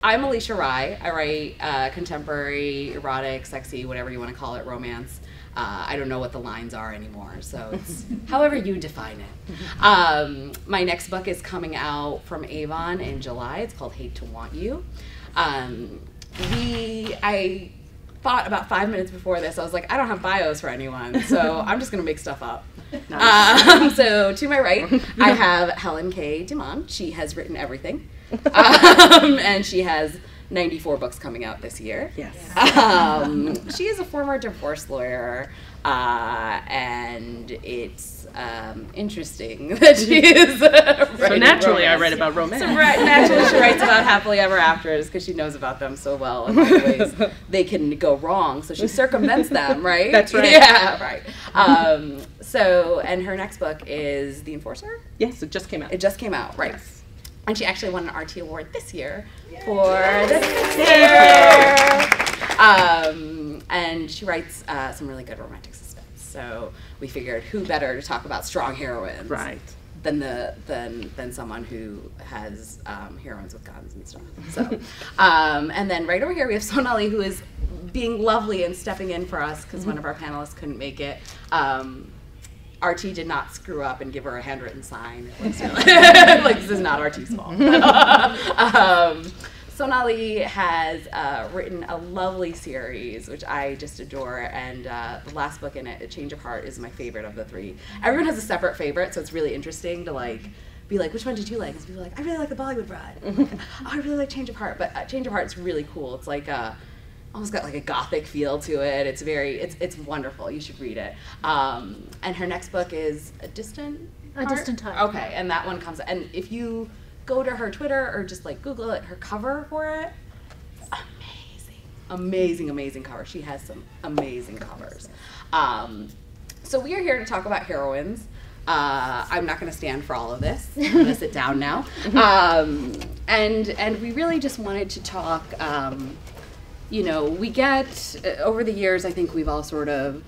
I'm Alisha Rai. I write contemporary, erotic, sexy, whatever you want to call it, romance. I don't know what the lines are anymore, so it's however you define it. My next book is coming out from Avon in July. It's called Hate to Want You. I thought about 5 minutes before this, I was like, I don't have bios for anyone, so I'm just going to make stuff up. Nice. So to my right, I have HelenKay Dimon. She has written everything, and she has 94 books coming out this year. Yes. She is a former divorce lawyer, and it's interesting that she is so naturally romance. I write about romance. So naturally she writes about happily ever afters because she knows about them so well and all the ways they can go wrong, so she circumvents them, right? That's right. Yeah, right. And her next book is The Enforcer? Yes, it just came out. It just came out, right. Yes. And she actually won an RT award this year for this year. And she writes some really good romantic suspense. So we figured who better to talk about strong heroines than someone who has heroines with guns and stuff. So and then right over here we have Sonali, who is being lovely and stepping in for us because one of our panelists couldn't make it. RT did not screw up and give her a handwritten sign. Like, this is not RT's fault. Sonali has written a lovely series, which I just adore, and the last book in it, A Change of Heart, is my favorite of the three. Everyone has a separate favorite, so it's really interesting to be like, which one did you like? And people are like, I really like The Bollywood Bride. I'm like, oh, I really like Change of Heart, but Change of Heart is really cool. It's like almost got like a gothic feel to it. It's wonderful. You should read it. And her next book is A Distant Heart. Okay, and that one comes, and if you go to her Twitter or just like Google it, her cover for it, amazing cover. She has some amazing covers. So we are here to talk about heroines. I'm not going to stand for all of this. I'm going to sit down now. And we really just wanted to talk. We get, over the years, I think we've all sort of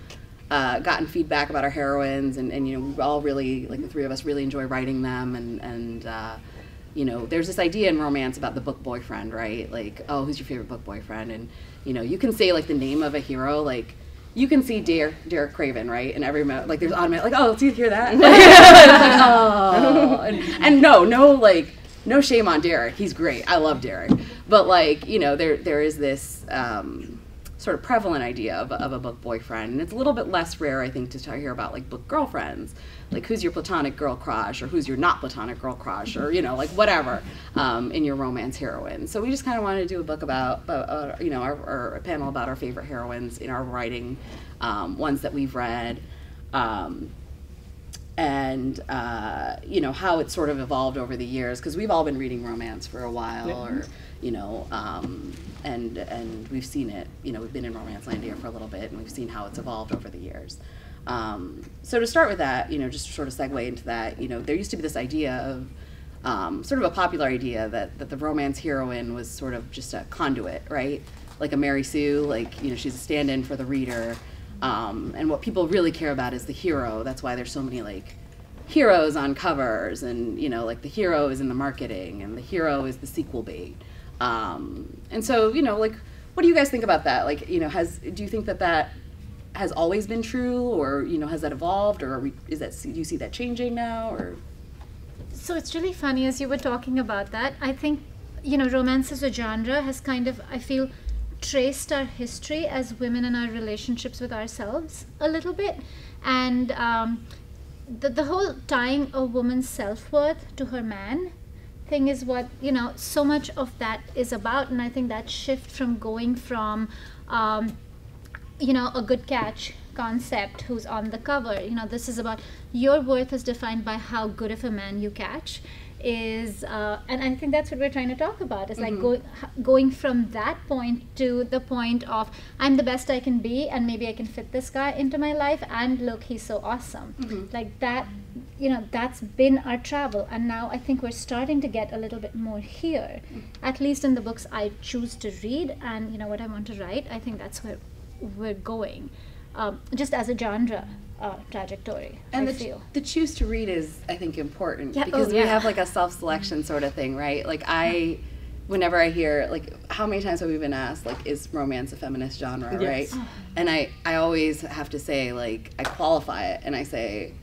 gotten feedback about our heroines, and we all really, like the three of us, really enjoy writing them, and there's this idea in romance about the book boyfriend, right? Like, oh, who's your favorite book boyfriend? And, you can say, like, the name of a hero, like, you can see Derek Craven, right? And every moment, like, there's automatic, like, oh, do you hear that? Like, oh. And no shame on Derek. He's great. I love Derek. But, like, there is this sort of prevalent idea of a book boyfriend. And it's a little bit less rare, I think, to hear about, like, book girlfriends. Like, who's your platonic girl crush, or who's your not platonic girl crush, or, like, whatever in your romance heroine. So we just kind of wanted to do a book about our panel about our favorite heroines in our writing, ones that we've read. And how it's sort of evolved over the years, because we've all been reading romance for a while, or and we've seen it. We've been in romance land here for a little bit, and we've seen how it's evolved over the years. So to start with that, just to sort of segue into that, there used to be this idea of sort of a popular idea that the romance heroine was sort of just a conduit, right? Like a Mary Sue, like she's a stand-in for the reader. And what people really care about is the hero. That's why there's so many like heroes on covers, and like the hero is in the marketing, and the hero is the sequel bait. And so like, what do you guys think about that? Like, do you think that has always been true, or has that evolved, or do you see that changing now, or? So it's really funny as you were talking about that. I think romance as a genre has kind of, I feel, traced our history as women and our relationships with ourselves a little bit, and the whole tying a woman's self-worth to her man thing is what so much of that is about. And I think that shift from going from a good catch concept who's on the cover, this is about your worth is defined by how good of a man you catch, is and I think that's what we're trying to talk about, is like going from that point to the point of I'm the best I can be, and maybe I can fit this guy into my life, and look, he's so awesome. Like that, that's been our travel, and now I think we're starting to get a little bit more here, at least in the books I choose to read, and what I want to write. I think that's where we're going, just as a genre trajectory. And the choose to read is, I think, important, because we have like a self-selection sort of thing, right? Like whenever I hear, like, how many times have we been asked, like, is romance a feminist genre, right? And I always have to say, like, I qualify it, and I say,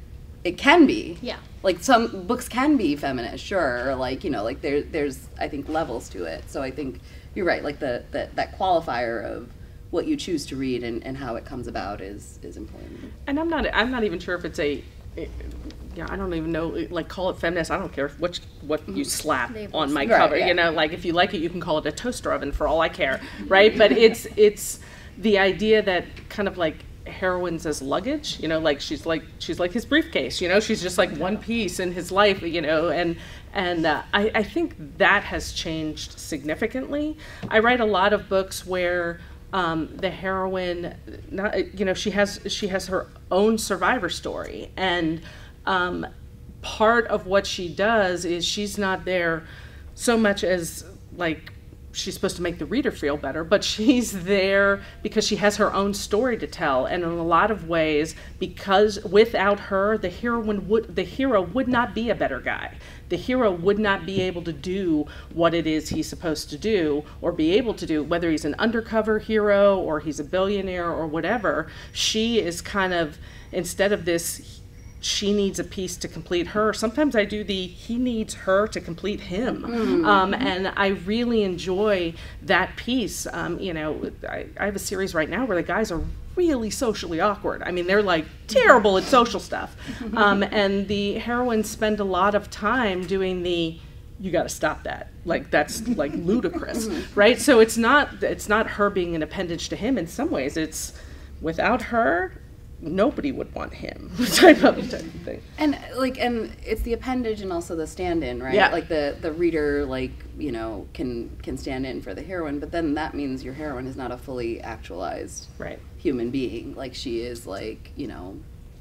it can be. Yeah. Like, some books can be feminist, sure, or, like, you know, like, there's, I think, levels to it. So I think you're right, like, that qualifier of what you choose to read and how it comes about is important. And I'm not even sure if it's I don't even know, like, call it feminist. I don't care what you slap on my cover. You know, like, if you like it, you can call it a toaster oven for all I care, right? But it's the idea that kind of like heroines as luggage, you know, like she's like his briefcase, you know, she's just like one piece in his life, you know, and I think that has changed significantly. I write a lot of books where the heroine, you know, she has her own survivor story, and part of what she does is she's not there so much as, like, she's supposed to make the reader feel better, but she's there because she has her own story to tell, and in a lot of ways, because without her, the hero would not be a better guy. The hero would not be able to do what it is he's supposed to do, or be able to do, whether he's an undercover hero or he's a billionaire or whatever. She is kind of, instead of this, she needs a piece to complete her. Sometimes I do he needs her to complete him. And I really enjoy that piece. You know, I have a series right now where the guys are really socially awkward. I mean, they're like terrible at social stuff. And the heroines spend a lot of time doing you got to stop that. Like, that's like ludicrous, right? So it's not her being an appendage to him. In some ways, it's without her, nobody would want him type of thing. And it's the appendage and also the stand-in, right? Yeah. Like the reader, like, you know, can stand in for the heroine, but then that means your heroine is not a fully actualized human being. Like, she is, like, you know,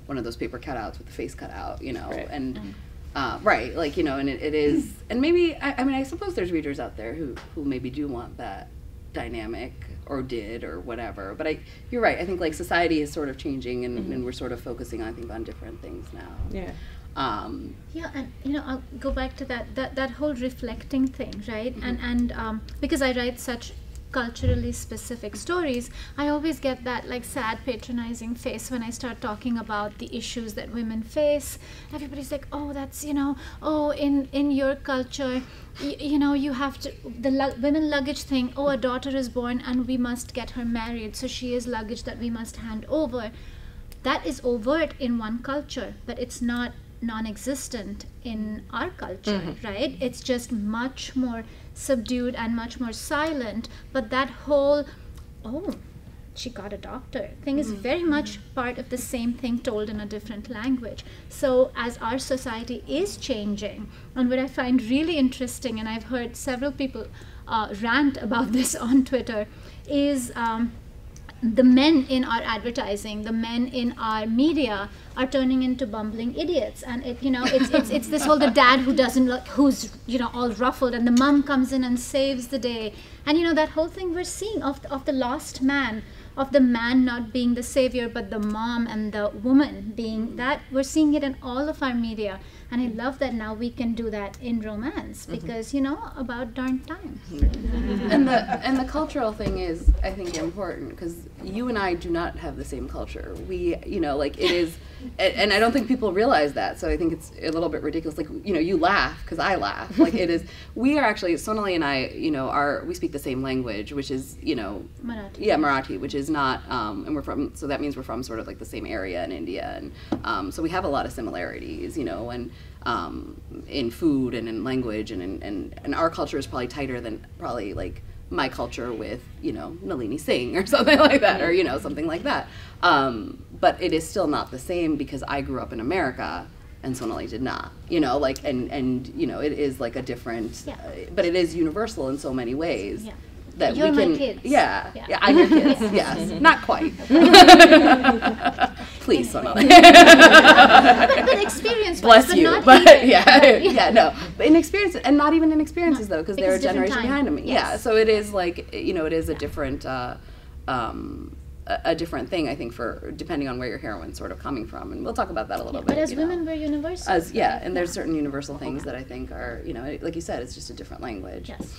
one of those paper cutouts with the face cut out, you know, and like, you know, and it is, and maybe I mean, I suppose there's readers out there who maybe do want that dynamic, or did, or whatever, but you're right. I think, like, society is sort of changing, and we're sort of focusing, I think, on different things now. And you know, I'll go back to that whole reflecting thing, right? And because I write such culturally specific stories, I always get that, like, sad, patronizing face when I start talking about the issues that women face. Everybody's like, oh, that's, you know, oh, in your culture, you know, you have to, the women luggage thing, oh, a daughter is born and we must get her married, so she is luggage that we must hand over. That is overt in one culture, but it's not non-existent in our culture, right? It's just much more subdued and much more silent, but that whole, oh, she got a doctor thing is very much part of the same thing told in a different language. So as our society is changing, and what I find really interesting, and I've heard several people rant about this on Twitter, is the men in our advertising, the men in our media are turning into bumbling idiots, and it, you know, it's this whole, the dad who doesn't look, who's, you know, all ruffled, and the mom comes in and saves the day, and, you know, that whole thing we're seeing of the lost man, of the man not being the savior but the mom and the woman being that. We're seeing it in all of our media, and I love that now we can do that in romance, because, you know, about darn time. And the cultural thing is, I think, important, because you and I do not have the same culture. We, you know, like, it is, and I don't think people realize that, so I think it's a little bit ridiculous. Like, you know, you laugh because I laugh. Like, it is, we are actually, Sonali and I, you know, we speak the same language, which is, you know, Marathi. Yeah, Marathi, which is not, and we're from, so that means we're from sort of like the same area in India, and so we have a lot of similarities, you know, and in food and in language, and our culture is probably tighter than probably, like, my culture with, you know, Nalini Singh or something like that, or, you know, something like that. But it is still not the same, because I grew up in America and Sonali did not, you know, like, and you know, it is like a different, but it is universal in so many ways. Yeah. That You're we can, my kids. Yeah, I'm your kids, yes, not quite. Please, Sonali. but experience. Bless you, not but yeah, no. But in experience, and not even in experiences, though, because they're a generation behind me. Yes. Yeah, so it is like, you know, it is a different, a different thing, I think, for depending on where your heroine's sort of coming from, and we'll talk about that a little bit. But as you women, know. we're universal. And there's certain universal things that I think are, you know, like you said, it's just a different language. Yes.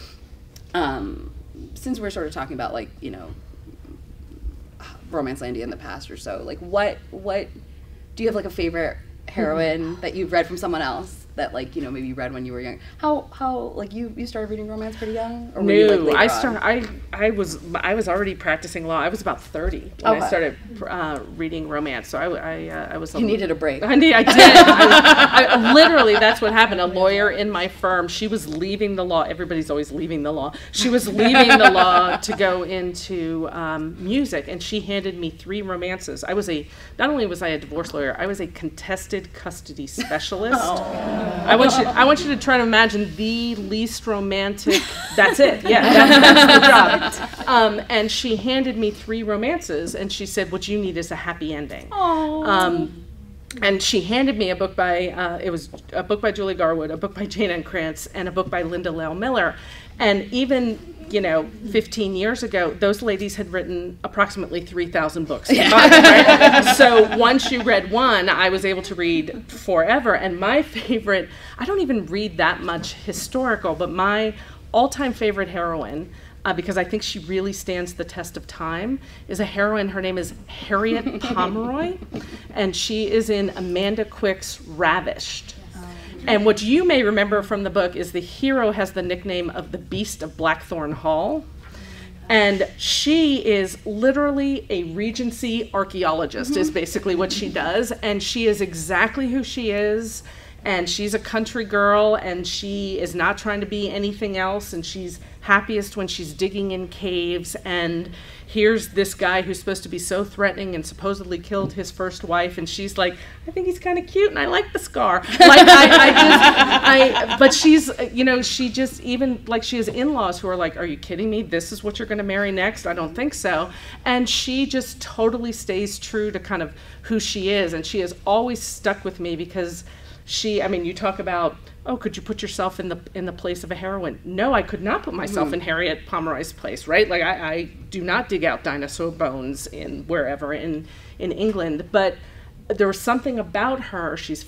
since we're sort of talking about like, you know, Romancelandia in the past or so, like what do you have like a favorite heroine that you've read from someone else that like, you know, maybe you read when you were young? How like you started reading romance pretty young? Or were you, like, later on? I was already practicing law. I was about 30 when I started reading romance. So I was. You needed a break. I did. I literally, that's what happened. A lawyer in my firm, she was leaving the law. Everybody's always leaving the law. She was leaving the law to go into music, and she handed me 3 romances. Not only was I a divorce lawyer, I was a contested custody specialist. I want you to try to imagine the least romantic. That's it. Yeah, that's the job. And she handed me 3 romances, and she said, "What you need is a happy ending." And she handed me a book by it was a book by Julie Garwood, a book by Jane Ann Krantz, and a book by Linda Lale Miller. And even 15 years ago, those ladies had written approximately 3,000 books. Right? So once you read one, I was able to read forever. And my favorite, I don't even read that much historical, but my all-time favorite heroine, because I think she really stands the test of time, is a heroine. Her name is Harriet Pomeroy, and she is in Amanda Quick's Ravished. And what you may remember from the book is the hero has the nickname of the Beast of Blackthorn Hall. And she is literally a Regency archaeologist, is basically what she does. And she is exactly who she is. And she's a country girl, and she is not trying to be anything else. And she's happiest when she's digging in caves. And here's this guy who's supposed to be so threatening and supposedly killed his first wife, and she's like, I think he's kind of cute, and I like the scar. Like but she's, she just, even like she has in-laws who are like, are you kidding me? This is what you're going to marry next? I don't think so. And she just totally stays true to kind of who she is, and she has always stuck with me because you talk about, oh, could you put yourself in the place of a heroine? No, I could not put myself in Harriet Pomeroy's place, right? Like I do not dig out dinosaur bones in wherever in England, but there was something about her. She's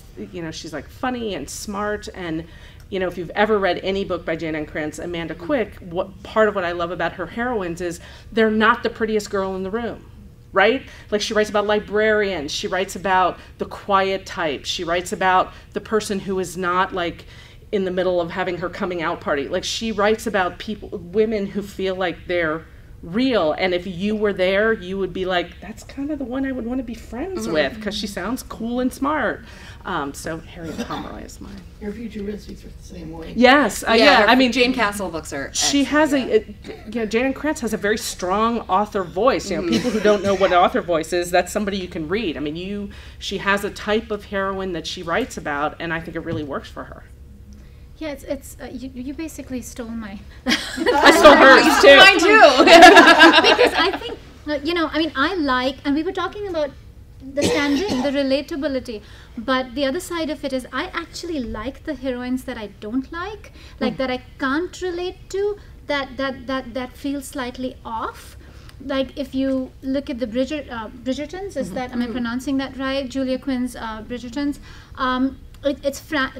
like funny and smart, and if you've ever read any book by Jane Ann Krantz, Amanda Quick, part of what I love about her heroines is they're not the prettiest girl in the room. Right? Like she writes about librarians, she writes about the quiet type, she writes about the person who is not like in the middle of having her coming out party. Like she writes about women who feel like they're real, and if you were there, you would be like, that's kind of the one I would want to be friends with because she sounds cool and smart. So Harriet Pomeroy is mine. Your futuristics are the same way. Yes, Jane Castle books are. She has Jane Ann Krantz has a very strong author voice. People who don't know what author voice is, that's somebody you can read. She has a type of heroine that she writes about, and I think it really works for her. Yeah, you basically stole my. I stole hers too. Mine too. Because I think I like, and we were talking about the standing, the relatability, but the other side of it is I actually like the heroines that I don't like that I can't relate to, that feel slightly off. Like if you look at the Bridgertons, am I pronouncing that right? Julia Quinn's Bridgertons.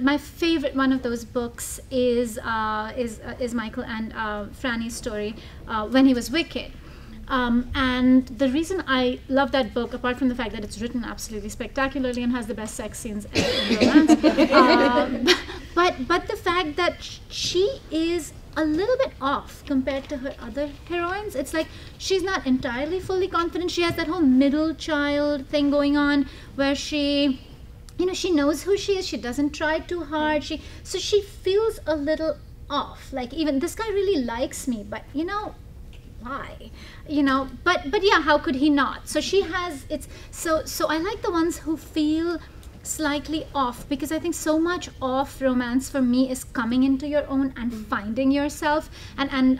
My favorite one of those books is Michael and Franny's story when he was wicked. And the reason I love that book, apart from the fact that it's written absolutely spectacularly and has the best sex scenes ever in romance, but the fact that she is a little bit off compared to her other heroines. It's like she's not entirely fully confident. She has that whole middle child thing going on where she knows who she is. She doesn't try too hard. So she feels a little off. Like, even this guy really likes me, but why? But yeah, how could he not? So she has so I like the ones who feel slightly off, because I think so much of romance for me is coming into your own and finding yourself and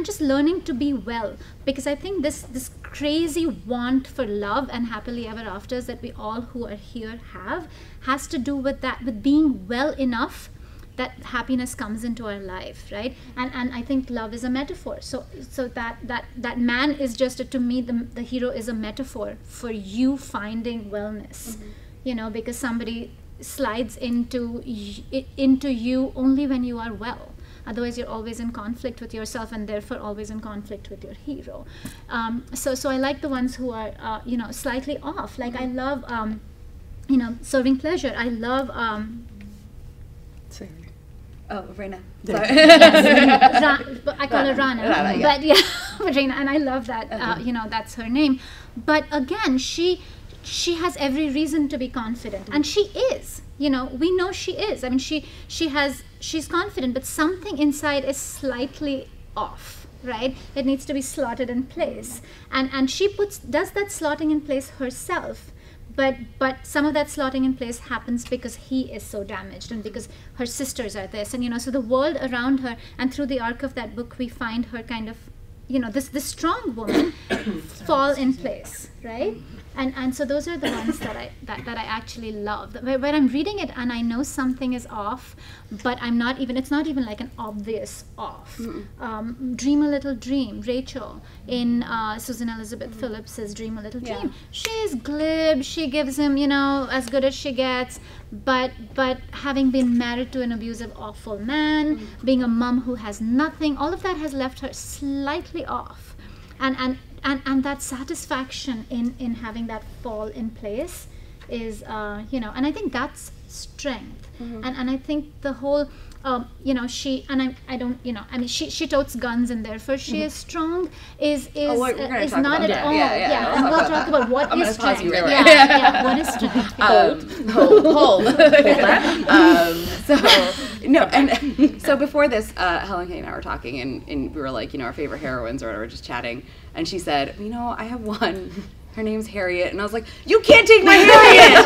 just learning to be well, because I think this crazy want for love and happily ever afters that we all who are here has to do with that, with being well enough that happiness comes into our life, right? And I think love is a metaphor. So that man is just, to me, the hero is a metaphor for you finding wellness, because somebody slides into you only when you are well. Otherwise, you're always in conflict with yourself, and therefore always in conflict with your hero. So I like the ones who are, slightly off. Like I love, serving pleasure. I love. Oh, Raina. Yes. I call her Rana. Rana, yeah. But yeah, Raina, and I love that. That's her name. But again, she has every reason to be confident, and she is. We know she is. I mean, she's confident, but something inside is slightly off, right? It needs to be slotted in place, and she does that slotting in place herself. But some of that slotting in place happens because he is so damaged, and because her sisters are this, and so the world around her, and through the arc of that book, we find her kind of, this strong woman fall in place, right? And so those are the ones that I actually love. Where I'm reading it and I know something is off, but it's not even like an obvious off. Dream a Little Dream, Rachel, in Susan Elizabeth Phillips's Dream a Little Dream. Yeah. She's glib, she gives him, as good as she gets, but having been married to an abusive, awful man, being a mom who has nothing, all of that has left her slightly off. And that satisfaction in having that fall in place is, and I think that's strength. And I think the whole, she, and I don't, she totes guns, and therefore she is strong, is not at all. Yeah. And we'll talk about what is strength. What is strength? Hold that. So before this, HelenKay and I were talking, and we were like, our favorite heroines or whatever, just chatting, and she said, I have one. Her name's Harriet, and I was like, "You can't take my Harriet!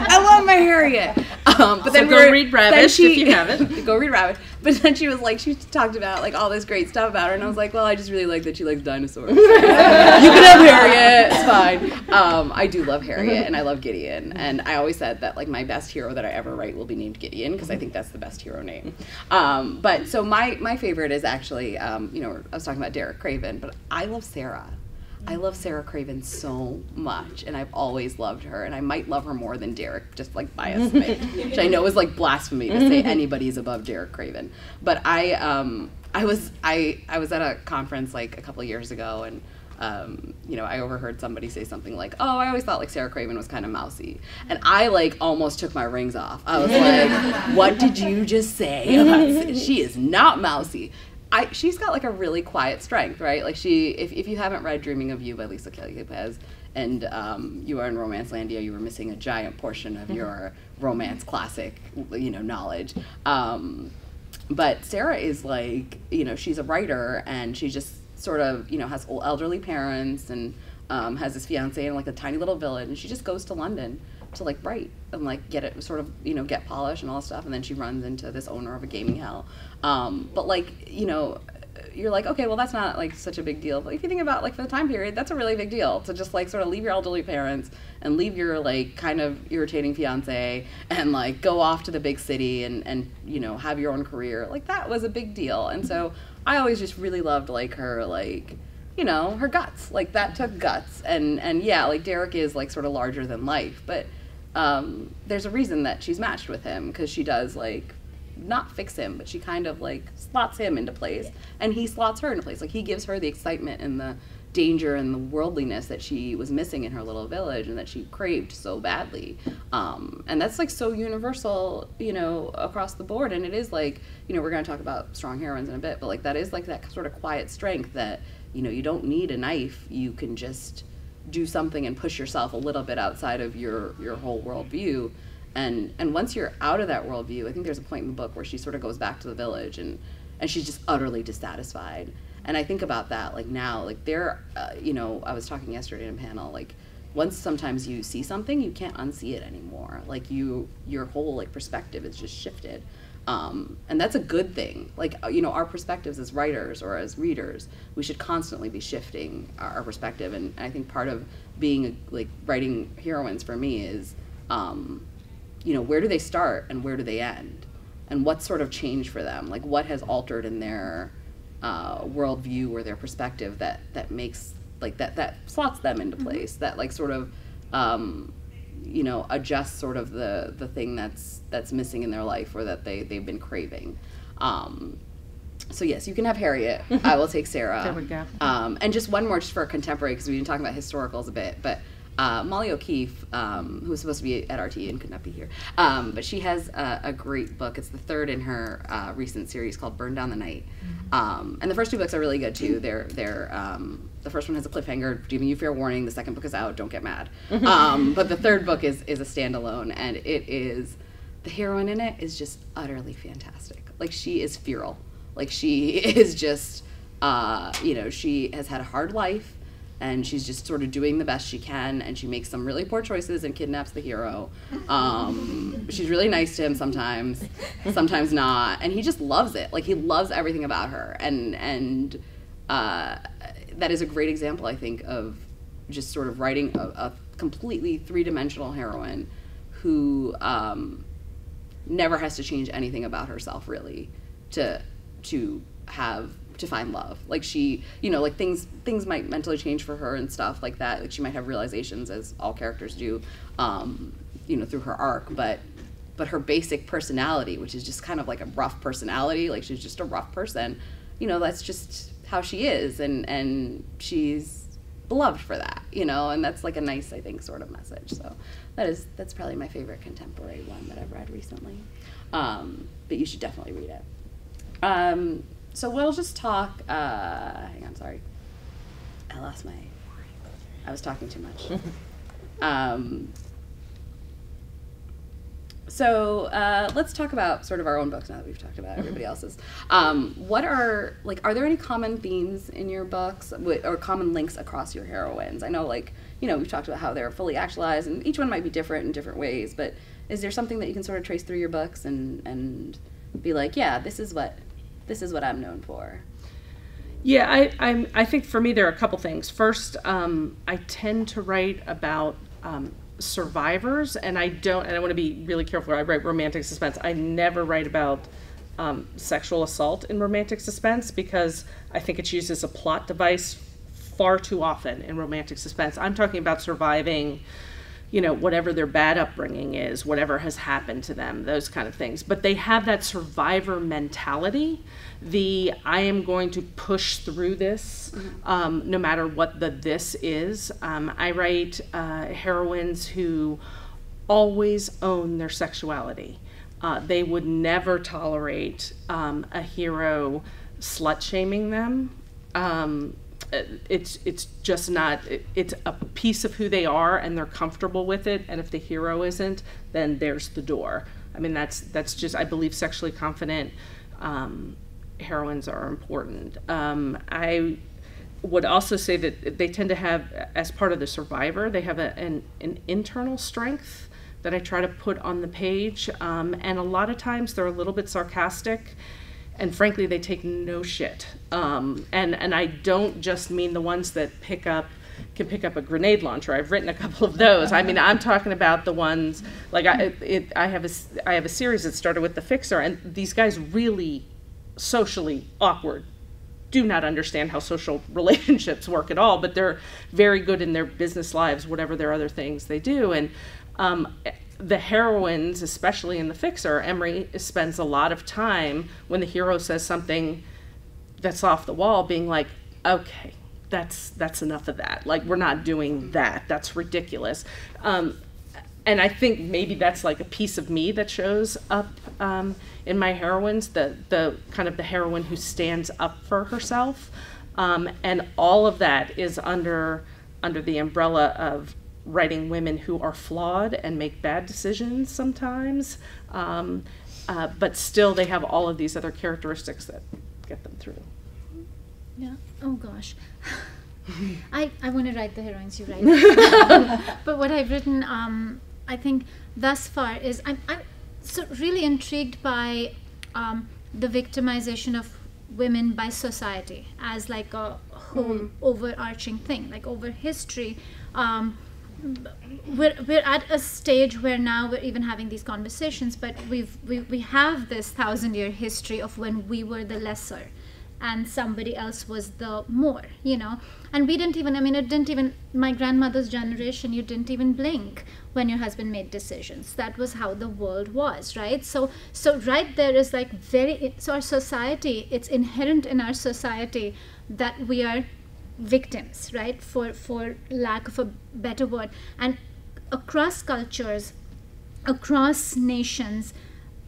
I love my Harriet." But then go read Ravish if you haven't. Go read Ravish. But then she was like, she talked about like all this great stuff about her, and I was like, well, I just really like that she likes dinosaurs. You can have Harriet, it's fine. I do love Harriet, and I love Gideon, and I always said that like my best hero that I ever write will be named Gideon, because I think that's the best hero name. But so my favorite is actually, I was talking about Derek Craven, but I love Sarah. I love Sarah Craven so much, and I've always loved her, and I might love her more than Derek, just like by a smidge, which I know is like blasphemy to say anybody's above Derek Craven. But I was at a conference like a couple of years ago, and I overheard somebody say something like, "Oh, I always thought like Sarah Craven was kind of mousy," and I like almost took my rings off. I was like, "What did you just say about she is not mousy?" She's got like a really quiet strength, right? Like if you haven't read Dreaming of You by Lisa Kelly Lopez, and you are in Romancelandia, you were missing a giant portion of your romance classic, knowledge. But Sarah is like, she's a writer, and she just sort of, has elderly parents, and has this fiance in like a tiny little village, and she just goes to London to like write and like get it sort of, get polished and all that stuff, and then she runs into this owner of a gaming hell. But like, you're like, okay, well that's not like such a big deal. But if you think about like for the time period, that's a really big deal to just like sort of leave your elderly parents and leave your like kind of irritating fiance and like go off to the big city and have your own career. Like that was a big deal. And so I always just really loved like her like, her guts. Like that took guts. And yeah, like Derek is like sort of larger than life, but there's a reason that she's matched with him, because she does like not fix him, but she kind of like slots him into place, and he slots her into place. Like he gives her the excitement and the danger and the worldliness that she was missing in her little village and that she craved so badly. And that's like so universal, across the board. And it is like, we're going to talk about strong heroines in a bit, but like that is like that sort of quiet strength that, you don't need a knife. You can just do something and push yourself a little bit outside of your whole worldview. And once you're out of that worldview, I think there's a point in the book where she sort of goes back to the village and she's just utterly dissatisfied. And I think about that, like now, like there, I was talking yesterday in a panel, like once sometimes you see something, you can't unsee it anymore. Like your whole like perspective is just shifted. And that's a good thing. Like, our perspectives as writers or as readers, we should constantly be shifting our perspective. And I think part of being like writing heroines for me is, where do they start and where do they end? And what sort of changed for them? Like what has altered in their worldview or their perspective that makes like that slots them into place, that like sort of adjusts sort of the thing that's missing in their life or that they've been craving. So yes, you can have Harriet. I will take Sarah. There we go. And just one more, just for contemporary, because we've been talking about historicals a bit. But Molly O'Keefe, who was supposed to be at RT and could not be here, but she has a great book. It's the third in her recent series called Burn Down the Night. And the first two books are really good too. They're the first one has a cliffhanger, giving you fair warning. The second book is out. Don't get mad. But the third book is a standalone, and it is, the heroine in it is just utterly fantastic. Like, she is feral. Like, she is just, she has had a hard life, and she's just sort of doing the best she can, and she makes some really poor choices and kidnaps the hero. She's really nice to him sometimes not, and he just loves it. Like, he loves everything about her, and that is a great example, I think, of just sort of writing a completely three-dimensional heroine who never has to change anything about herself, really, to find love. Like, she, like, things might mentally change for her and stuff like that. Like, she might have realizations, as all characters do, through her arc, but her basic personality, which is just kind of like a rough personality, like, she's just a rough person, that's just how she is, and she's beloved for that, and that's like a nice, I think, sort of message. So that's probably my favorite contemporary one that I've read recently. But you should definitely read it. So we'll just talk, hang on, sorry. I was talking too much. So let's talk about sort of our own books now that we've talked about everybody else's. Are there any common themes in your books or common links across your heroines? I know, we've talked about how they're fully actualized, and each one might be different in different ways, but is there something that you can sort of trace through your books and be like, yeah, this is what I'm known for? Yeah, I think for me there are a couple things. First, I tend to write about survivors, and I want to be really careful. I write romantic suspense. I never write about sexual assault in romantic suspense, because I think it's used as a plot device far too often in romantic suspense. I'm talking about surviving, whatever their bad upbringing is, whatever has happened to them, those kind of things. But they have that survivor mentality, I am going to push through this, no matter what this is. I write heroines who always own their sexuality. They would never tolerate a hero slut-shaming them. It's just not, it's a piece of who they are, and they're comfortable with it, and if the hero isn't, then there's the door. I mean, that's just, I believe sexually confident heroines are important. I would also say that they tend to have, as part of the survivor, they have an internal strength that I try to put on the page, and a lot of times they're a little bit sarcastic, and frankly, they take no shit. And I don't just mean the ones that can pick up a grenade launcher. I've written a couple of those. I mean, I'm talking about the ones, like I have a series that started with The Fixer, and these guys really socially awkward, do not understand how social relationships work at all, but they're very good in their business lives, whatever their other things they do. And the heroines, especially in The Fixer, Emery spends a lot of time when the hero says something that's off the wall being like, okay, that's enough of that. Like, we're not doing that. That's ridiculous. And I think maybe that's like a piece of me that shows up in my heroines, the kind of the heroine who stands up for herself. And all of that is under the umbrella of writing women who are flawed and make bad decisions sometimes, but still they have all of these other characteristics that get them through. Yeah. Oh gosh. I want to write the heroines you write. But what I've written, I think thus far is I'm so really intrigued by the victimization of women by society as like a whole overarching thing, like over history. We're at a stage where now we're even having these conversations, but we have this 1,000-year history of when we were the lesser, and somebody else was the more, you know. And we didn't even, I mean, it didn't even, my grandmother's generation, you didn't even blink when your husband made decisions. That was how the world was, right? So right there is like so our society, it's inherent in our society that we are victims, right? For lack of a better word. And across cultures, across nations,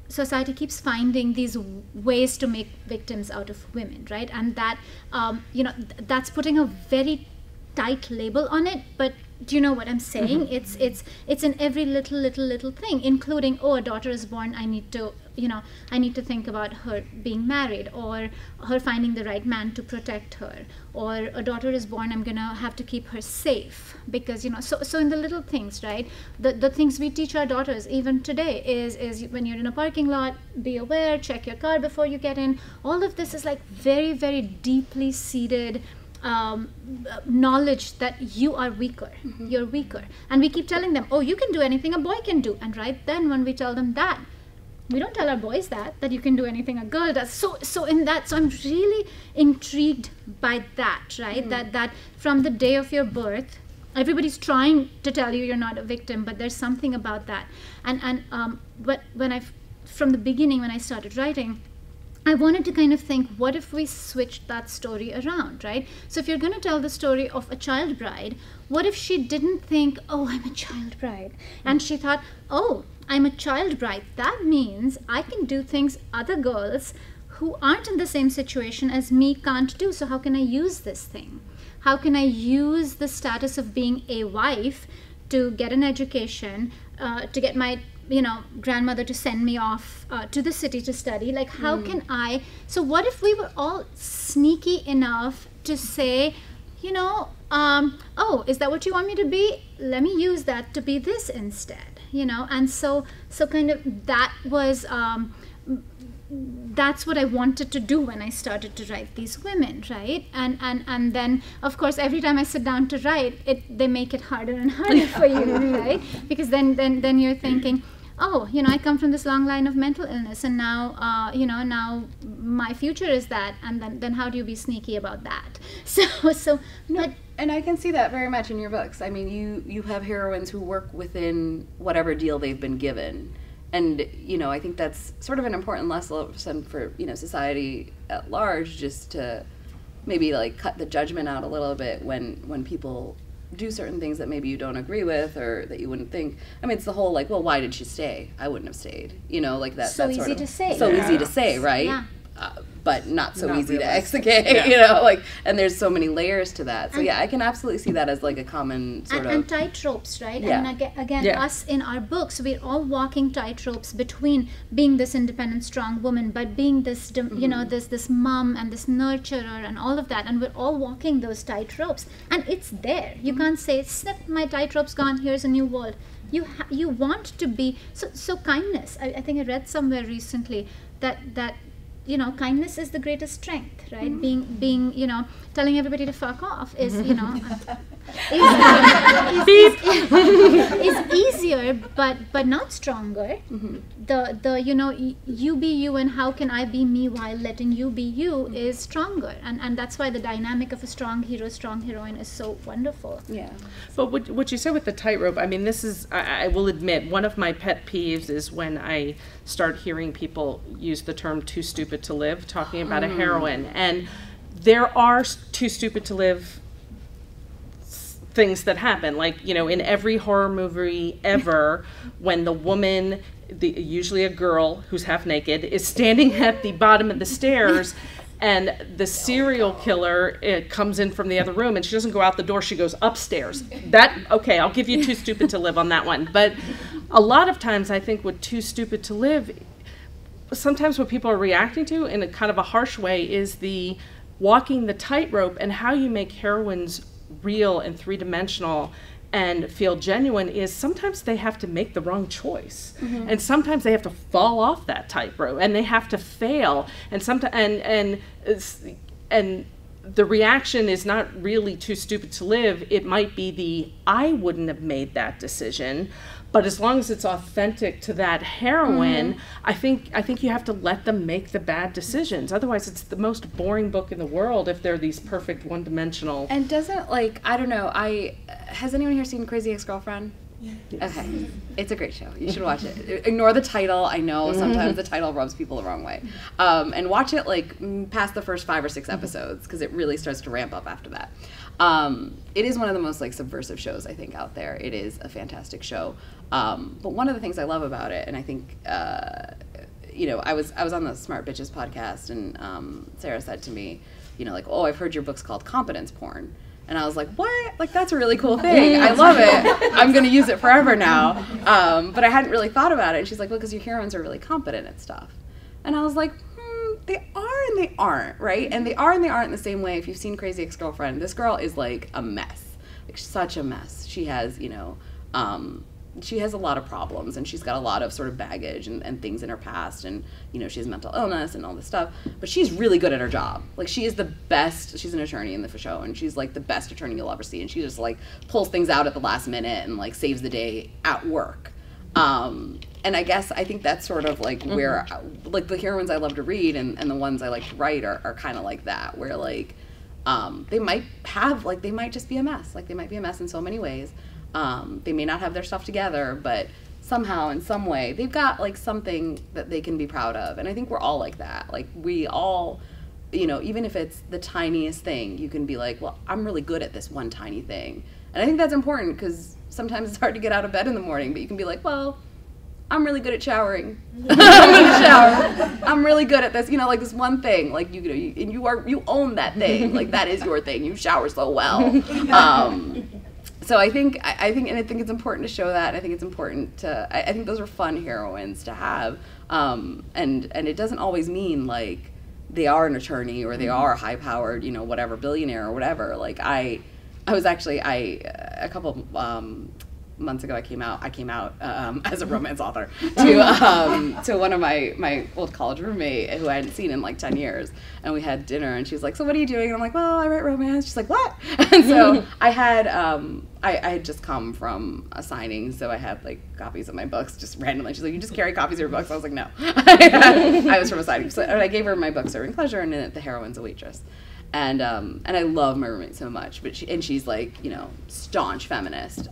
society keeps finding these ways to make victims out of women, right? And that, you know, that's putting a very tight label on it. But do you know what I'm saying? Mm-hmm. It's in every little thing, including, oh, a daughter is born, I need to think about her being married, or her finding the right man to protect her, or a daughter is born, I'm gonna have to keep her safe, because, you know, so in the little things, right? The things we teach our daughters even today is when you're in a parking lot, be aware, check your car before you get in. All of this is like very, very deeply seated knowledge that you are weaker, you're weaker. And we keep telling them, oh, you can do anything a boy can do. And right then when we tell them that, we don't tell our boys that you can do anything a girl does. So I'm really intrigued by that, right? That from the day of your birth, everybody's trying to tell you you're not a victim, but there's something about that. But from the beginning, when I started writing, I wanted to kind of think, what if we switched that story around, right? So if you're going to tell the story of a child bride, what if she didn't think, oh, I'm a child bride, and she thought, oh, I'm a child bride. That means I can do things other girls who aren't in the same situation as me can't do. So how can I use this thing? How can I use the status of being a wife to get an education, to get my grandmother to send me off to the city to study? Like, how can I? So what if we were all sneaky enough to say, oh, is that what you want me to be? Let me use that to be this instead, And so kind of that was, that's what I wanted to do when I started to write these women, right? And then, of course, every time I sit down to write, they make it harder and harder for you, right? Because then you're thinking, oh, I come from this long line of mental illness, and now, now my future is that, and then how do you be sneaky about that? And I can see that very much in your books. I mean, you have heroines who work within whatever deal they've been given. And, I think that's sort of an important lesson for, society at large, just to maybe like cut the judgment out a little bit when people do certain things that maybe you don't agree with or that you wouldn't think. I mean, it's the whole like, well, why did she stay? I wouldn't have stayed. Like that. So that's easy sort of, to say. So easy to say, right? Yeah. But not so easy realistic. to execute, and there's so many layers to that. So yeah, I can absolutely see that as like a common sort of... And tight-ropes, right? Yeah. And again, us in our books, we're all walking tight-ropes between being this independent, strong woman, but being this, this mom and this nurturer and all of that. And we're all walking those tight-ropes. And it's there. You can't say, snip, my tight-rope's gone, here's a new world. You want to be... So kindness. I think I read somewhere recently that kindness is the greatest strength, right? Being, telling everybody to fuck off is, is easier, but not stronger. You be you, and how can I be me while letting you be you is stronger, and that's why the dynamic of a strong hero, strong heroine is so wonderful. Yeah. But what you said with the tightrope, I mean, this is, I will admit, one of my pet peeves is when I start hearing people use the term too stupid to live, talking about a heroine. And there are too stupid to live things that happen. Like, in every horror movie ever, when the woman, usually a girl who's half naked, is standing at the bottom of the stairs, and the serial killer comes in from the other room, and she doesn't go out the door, she goes upstairs. Okay, I'll give you too stupid to live on that one. But a lot of times I think with too stupid to live, sometimes what people are reacting to in a kind of a harsh way is the walking the tightrope, and how you make heroines real and three-dimensional and feel genuine is sometimes they have to make the wrong choice, and sometimes they have to fall off that tightrope, and they have to fail, and sometimes and the reaction is not really too stupid to live. It might be the, I wouldn't have made that decision. But as long as it's authentic to that heroine, I think you have to let them make the bad decisions. Otherwise, it's the most boring book in the world if they're these perfect one-dimensional. And doesn't, like, I don't know, has anyone here seen Crazy Ex-Girlfriend? Yes. Okay. It's a great show. You should watch it. Ignore the title. I know sometimes the title rubs people the wrong way. And watch it, like, past the first 5 or 6 episodes, because it really starts to ramp up after that. It is one of the most, like, subversive shows, I think, out there. It is a fantastic show. But one of the things I love about it, and I think, you know, I was on the Smart Bitches podcast, and Sarah said to me, you know, like, oh, I've heard your book's called competence porn. And I was like, what? Like, that's a really cool thing. I love it. I'm going to use it forever now. But I hadn't really thought about it. And she's like, well, because your heroines are really competent at stuff. And I was like, they are and they aren't, right? And they are and they aren't in the same way. If you've seen Crazy Ex-Girlfriend, this girl is like a mess. Like, such a mess. She has, you know, she has a lot of problems, and she's got a lot of sort of baggage and things in her past, and, you know, she has mental illness and all this stuff, but she's really good at her job. Like, she is the best. She's an attorney in the show, and she's like the best attorney you'll ever see, and she just like pulls things out at the last minute and like saves the day at work. And I guess I think that's sort of like where, like, the heroines I love to read and the ones I like to write are kind of like that, where like they might have, like, they might just be a mess. Like, they might be a mess in so many ways. They may not have their stuff together, but somehow, in some way, they've got, like, something that they can be proud of. And I think we're all like that. Like, we all, you know, even if it's the tiniest thing, you can be like, well, I'm really good at this one tiny thing. And I think that's important, because sometimes it's hard to get out of bed in the morning, but you can be like, well, I'm really good at showering. I'm gonna shower. I'm really good at this, you know, like this one thing. Like, you know, you own that thing. Like, that is your thing. You shower so well. So I think it's important to show that. I think it's important to, I think those are fun heroines to have. And it doesn't always mean, like, they are an attorney or they are a high-powered, you know, whatever, billionaire or whatever. Like, I was actually, a couple months ago, I came out as a romance author to one of my old college roommate who I hadn't seen in like 10 years, and we had dinner, and she's like, so what are you doing? And I'm like, well, I write romance. She's like, what? And so I had just come from a signing, so I had like copies of my books just randomly. She's like, you just carry copies of your books? I was like, no. I was from a signing, so I gave her my book Serving Pleasure, and then the heroine's a waitress. And I love my roommate so much, but she's like, you know, staunch feminist,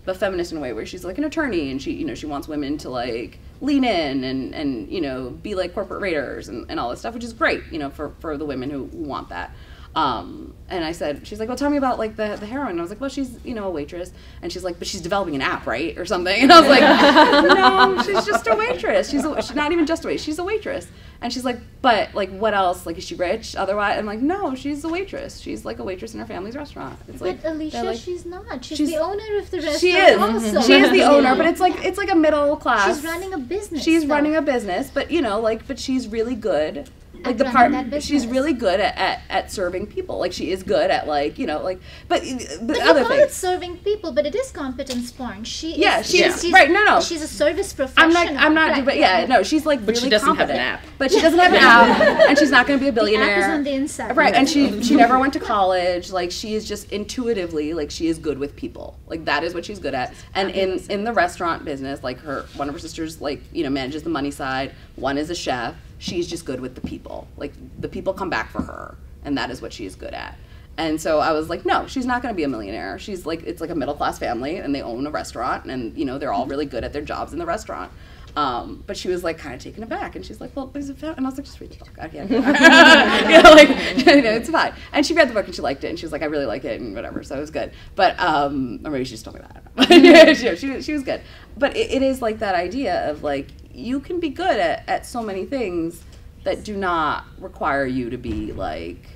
but feminist in a way where she's like an attorney, and she, you know, she wants women to like lean in and you know, be like corporate raiders and all this stuff, which is great, you know, for the women who want that. And I said, she's like, well, tell me about like the heroine. And I was like, well, she's, you know, a waitress. And she's like, but she's developing an app, right? Or something. And I was like, no, she's just a waitress. She's not even just a waitress. She's a waitress. And she's like, but like, what else? Like, is she rich? Otherwise, I'm like, no, she's a waitress. She's like a waitress in her family's restaurant. It's but like, Alisha, like, she's not. She's the owner of the restaurant. She is. Also. She is the owner, but it's like a middle class. She's running a business. She's running a business, but you know, like, but she's really good. Like she's really good at serving people. Like, she is good at, like, you know, like, but other you call things. it serving people, but it is competence porn. She's right. No. She's a service professional. I'm not. Right. But yeah, no. She's like, but really she doesn't competent. have an app. But she doesn't have an app, and she's not going to be a billionaire. The app is on the inside. Right, and she never went to college. Like, she is just intuitively, like, she is good with people. Like, that is what she's good at. And in the restaurant business, like, one of her sisters, like, you know, manages the money side. One is a chef. She's just good with the people. Like, the people come back for her, and that is what she's good at. And so I was like, no, she's not going to be a millionaire. She's like, it's like a middle class family, and they own a restaurant, and, you know, they're all really good at their jobs in the restaurant. But she was like kind of taken aback, and she's like, well, there's a and I was like, just read the book. I can't. You know, like, you know, it's fine. And she read the book and she liked it, and she was like, I really like it, and whatever. So it was good. But or maybe she just told me that. Yeah, she was good. But it is like that idea of like, you can be good at so many things that do not require you to be like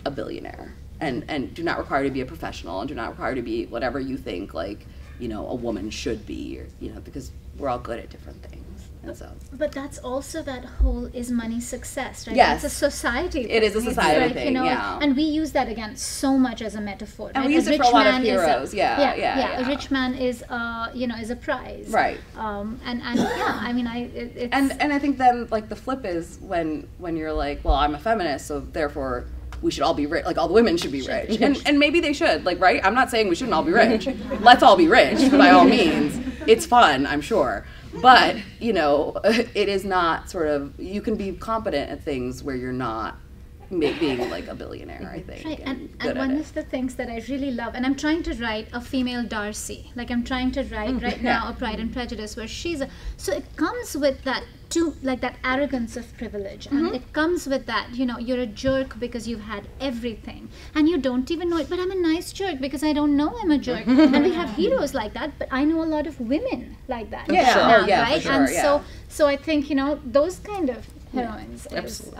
a billionaire, and do not require you to be a professional, and do not require you to be whatever you think, like, you know, a woman should be, or, you know, because we're all good at different things. And so, but that's also that whole is money success, right? Yes. It's a society thing. It is a society thing, you know, yeah. And we use that again so much as a metaphor. And right? we use it for a lot of heroes. Yeah. A rich man is is a prize. Right. And yeah, I mean, it's and I think then, like, the flip is when you're like, well, I'm a feminist, so therefore we should all be rich, like all the women should be rich. And maybe they should, like, right? I'm not saying we shouldn't all be rich. Let's all be rich, by all means. It's fun, I'm sure. But, you know, it is not sort of, you can be competent at things where you're not being like a billionaire, I think. Right, and one of the things that I really love, and I'm trying to write a female Darcy, like I'm trying to write right now a Pride and Prejudice where she's so it comes with that like that arrogance of privilege, and it comes with that, you know, you're a jerk because you've had everything and you don't even know it, but I'm a nice jerk because I don't know I'm a jerk. And we have heroes like that, but I know a lot of women like that now, right? For sure, and so I think, you know, those kind of heroines is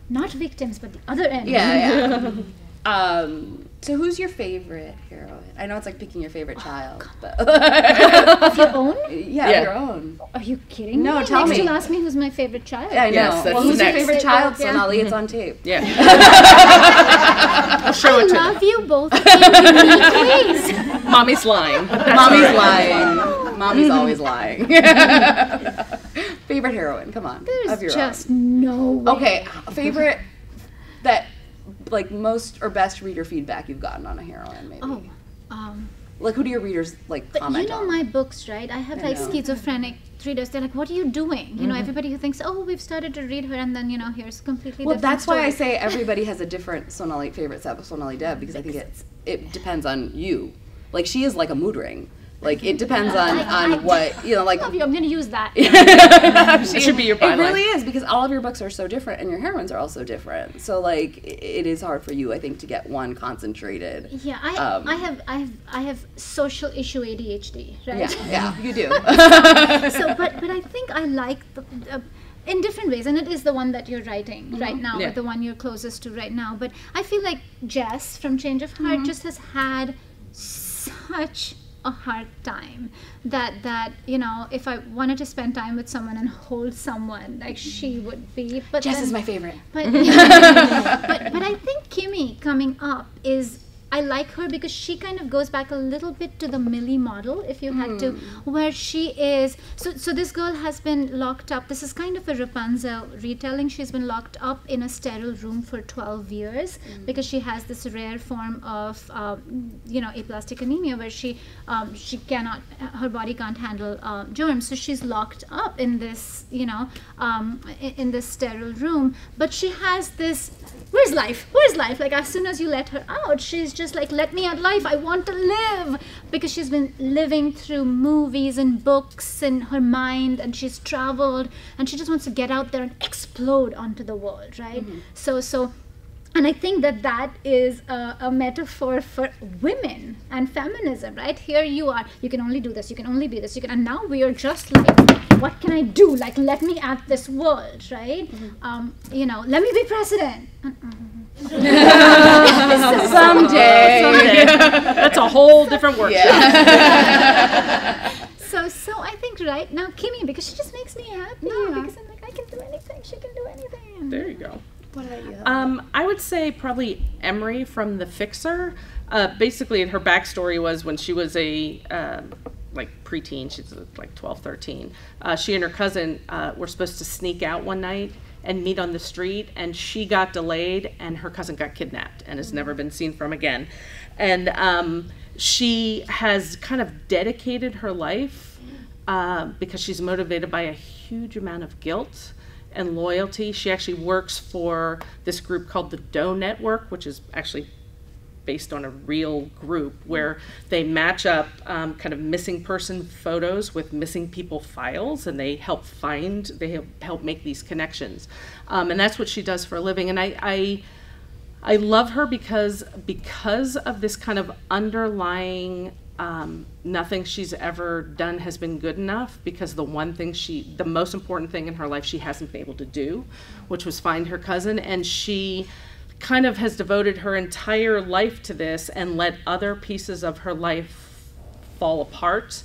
not victims, but the other end. So who's your favorite heroine? I know it's like picking your favorite child. But Of your own? Yeah, your own. Are you kidding me? No, tell me. Next you'll ask me who's my favorite child. Yeah, I know. Yes, that's well, who's your next. favorite child, Sonali? It's on tape. Yeah. I love you both in unique ways. Mommy's lying. Mommy's lying. Mommy's always lying. Favorite heroine? Come on. There's of your just own. no way. Okay, favorite that like most or best reader feedback you've gotten on a heroine, maybe. Like, who do your readers like But comment you know on? my books, right? I have like schizophrenic readers. They're like, "What are you doing?" You know, everybody who thinks, "Oh, we've started to read her," and then, you know, here's completely Well, different that's why I story. say everybody has a different favorite set of Sonali Dev, because I think it depends on you. Like, she is like a mood ring. Like, it depends on what, you know, like. I love you. I'm going to use that. It should be your byline. It really is, because all of your books are so different, and your heroines are also different. So, like, it is hard for you, I think, to get one concentrated. Yeah, I have social issue ADHD, right? Yeah, you do. So, but I think I like in different ways, and it is the one that you're writing right now, or the one you're closest to right now. But I feel like Jess from Change of Heart just has had such a hard time that you know, if I wanted to spend time with someone and hold someone, like, she would be. But Jess then, is my favorite. But but I think Kimmy coming up is, I like her because she kind of goes back a little bit to the Millie model, if you had to, where she is, so this girl has been locked up. This is kind of a Rapunzel retelling. She's been locked up in a sterile room for 12 years because she has this rare form of, you know, aplastic anemia, where she cannot, her body can't handle germs. So she's locked up in this, you know, in this sterile room. But she has this, where's life? Where's life? Like, as soon as you let her out, she's just like, let me out life. I want to live. Because she's been living through movies and books in her mind, and she's traveled, and she just wants to get out there and explode onto the world, right? So, and I think that is a metaphor for women and feminism, right? Here you are, you can only do this, you can only be this, and now we are just like, what can I do? Like, let me at this world, right? You know, let me be president. Someday. That's a whole different workshop. So I think right now Kimmy, because she just makes me happy. Because I'm like, I can do anything, she can do anything. There you go. What about you? I would say probably Emery from The Fixer. Basically, her backstory was when she was a like preteen, she's like 12, 13. She and her cousin were supposed to sneak out one night and meet on the street, and she got delayed, and her cousin got kidnapped and has never been seen from again. And she has kind of dedicated her life because she's motivated by a huge amount of guilt and loyalty. She actually works for this group called the Doe Network, which is actually based on a real group where they match up kind of missing person photos with missing people files, and they help help make these connections. And that's what she does for a living. And I love her because of this kind of underlying nothing she's ever done has been good enough, because the most important thing in her life she hasn't been able to do, which was find her cousin, and she kind of has devoted her entire life to this and let other pieces of her life fall apart.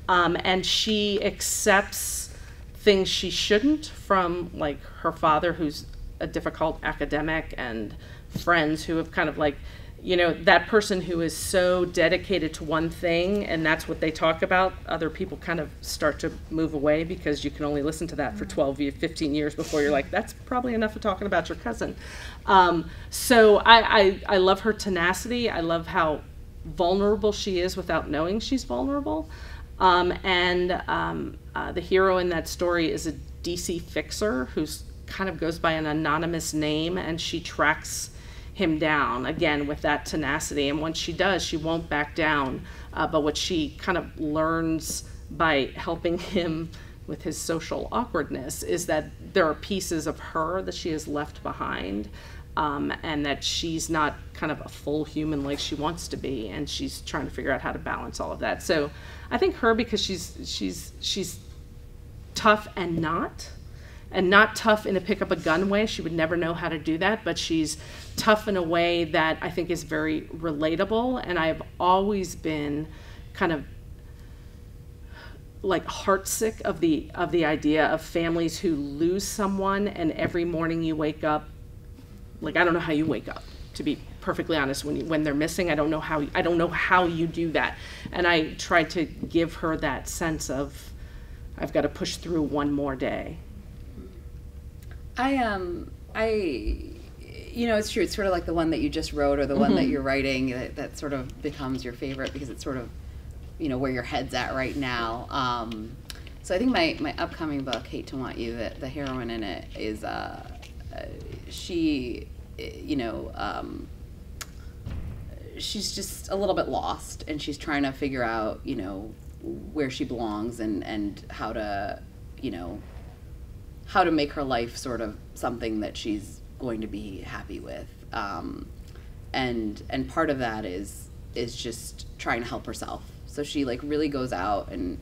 And she accepts things she shouldn't from, like, her father, who's a difficult academic, and friends who have kind of like you know, that person who is so dedicated to one thing and that's what they talk about, other people kind of start to move away because you can only listen to that for 12, 15 years before you're like, that's probably enough of talking about your cousin. So I love her tenacity. I love how vulnerable she is without knowing she's vulnerable. The hero in that story is a DC fixer who's kind of goes by an anonymous name, and she tracks him down again with that tenacity, and once she does, she won't back down. But what she kind of learns by helping him with his social awkwardness is that there are pieces of her that she has left behind, and that she's not kind of a full human like she wants to be, and she's trying to figure out how to balance all of that. So I think her, because she's tough and not tough in a pick up a gun way. She would never know how to do that, but she's tough in a way that I think is very relatable. And I've always been kind of like heartsick of the idea of families who lose someone, and every morning you wake up, like, I don't know how you wake up, to be perfectly honest, when they're missing. I don't know how you do that. And I tried to give her that sense of, I've got to push through one more day. You know, it's true. It's sort of like the one that you just wrote or the one that you're writing that sort of becomes your favorite because it's sort of, you know, where your head's at right now. So I think my upcoming book, Hate to Want You, the heroine in it is, she, you know, she's just a little bit lost, and she's trying to figure out, you know, where she belongs and how to, you know, how to make her life sort of something that she's going to be happy with. And part of that is just trying to help herself. So she like really goes out and,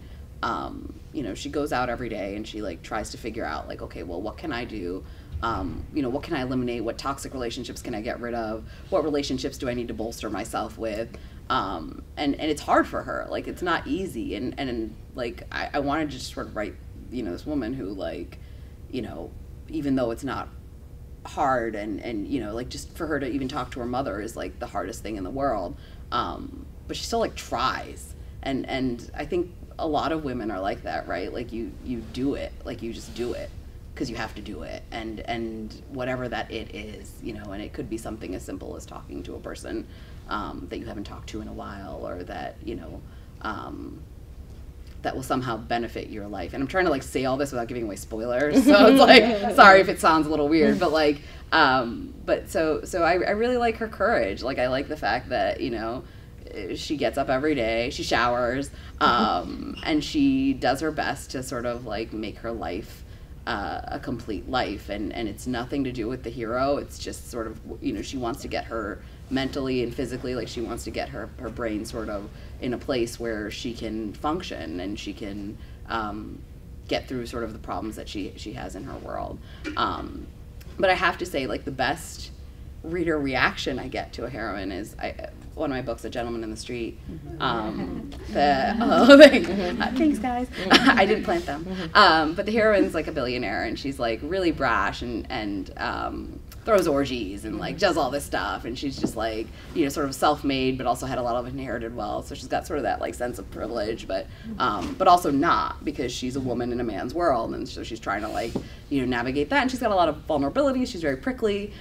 you know, she goes out every day and she like tries to figure out like, okay, well, what can I do? You know, what can I eliminate? What toxic relationships can I get rid of? What relationships do I need to bolster myself with? And it's hard for her. Like, it's not easy. And like, I wanted to just sort of write, you know, this woman who like, you know, even though it's not hard and you know, like just for her to even talk to her mother is like the hardest thing in the world. But she still like tries. And I think a lot of women are like that, right? Like you do it, like you just do it because you have to do it. And whatever that it is, you know, and it could be something as simple as talking to a person that you haven't talked to in a while, or that, you know, that will somehow benefit your life. And I'm trying to like say all this without giving away spoilers, so it's like, sorry if it sounds a little weird, but like, but so I really like her courage. Like, I like the fact that, you know, she gets up every day, she showers, and she does her best to sort of like make her life a complete life. And it's nothing to do with the hero. It's just sort of, you know, she wants to get her mentally and physically, like she wants to get her brain sort of in a place where she can function and she can get through sort of the problems that she has in her world. But I have to say, like, the best reader reaction I get to a heroine is one of my books, A Gentleman in the Street. Thanks guys. I didn't plant them. But the heroine's like a billionaire, and she's like really brash and throws orgies and like does all this stuff, and she's just like, you know, sort of self-made but also had a lot of inherited wealth, so she's got sort of that like sense of privilege, but also not, because she's a woman in a man's world, and so she's trying to like, you know, navigate that, and she's got a lot of vulnerabilities. She's very prickly,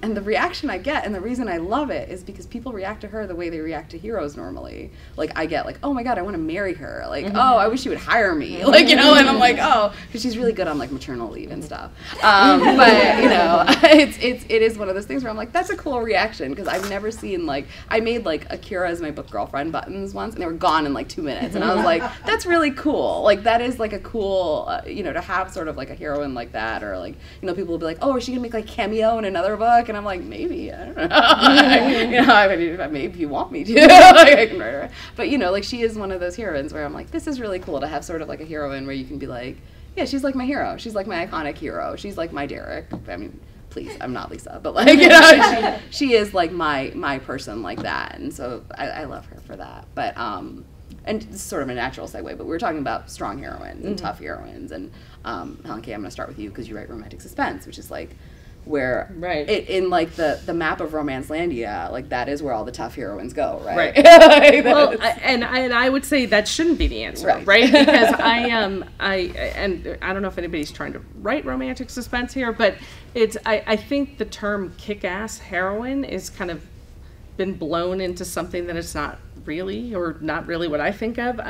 and the reaction I get, and the reason I love it, is because people react to her the way they react to heroes normally. Like, I get like, oh my god, I want to marry her. Like, oh, I wish she would hire me. Like, you know, and I'm like, oh, because she's really good on like maternal leave and stuff. But you know, it is one of those things where I'm like, that's a cool reaction, because I've never seen, like, I made like Akira as my book girlfriend buttons once, and they were gone in like 2 minutes, and I was like, that's really cool. Like, that is like a cool, you know, to have sort of like a heroine like that, or like, you know, people will be like, oh, is she gonna make like cameo in another book? And I'm like, maybe, I don't know. You know, I mean, maybe if you want me to. Like, I can write her. But, you know, like, she is one of those heroines where I'm like, this is really cool to have sort of like a heroine where you can be like, yeah, she's like my hero. She's like my iconic hero. She's like my Derek. I mean, please, I'm not Lisa, but like, you know, she is like my person like that. And so I love her for that. But, and it's sort of a natural segue, but we were talking about strong heroines and tough heroines. And HelenKay, I'm going to start with you because you write romantic suspense, which is like where right. in like the map of Romancelandia, like that is where all the tough heroines go, right? Right. Well, and I would say that shouldn't be the answer, right? Because I don't know if anybody's trying to write romantic suspense here, but I think the term kick-ass heroine is kind of been blown into something that it's not really, or not really what I think of.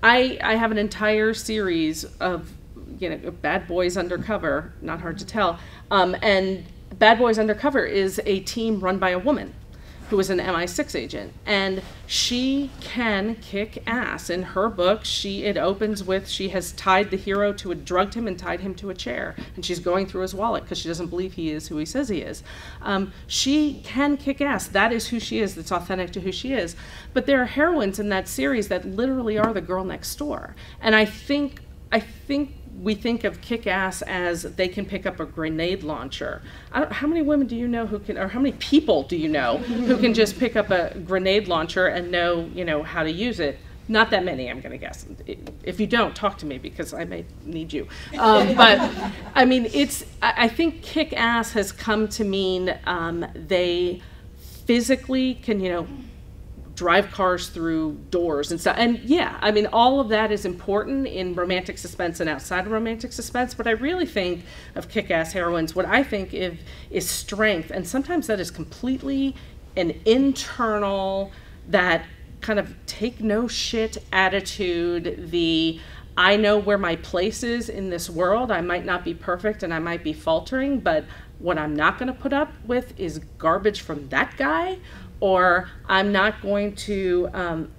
I have an entire series of, Bad Boys Undercover, not hard to tell, and Bad Boys Undercover is a team run by a woman who is an MI6 agent, and she can kick ass. In her book, it opens with she has tied the hero drugged him and tied him to a chair, and she's going through his wallet because she doesn't believe he is who he says he is. She can kick ass. That is who she is. That's authentic to who she is. But there are heroines in that series that literally are the girl next door, and I think we think of kick-ass as they can pick up a grenade launcher. How many women do you know who can, or how many people do you know who can just pick up a grenade launcher and know how to use it? Not that many, I'm going to guess. If you don't, talk to me because I may need you. But I mean, I think kick-ass has come to mean they physically can, drive cars through doors and stuff. And yeah, I mean, all of that is important in romantic suspense and outside of romantic suspense, but I really think of kick-ass heroines, what I think is strength, and sometimes that is completely an internal, that kind of take no shit attitude, I know where my place is in this world. I might not be perfect and I might be faltering, but what I'm not going to put up with is garbage from that guy, or I'm not going to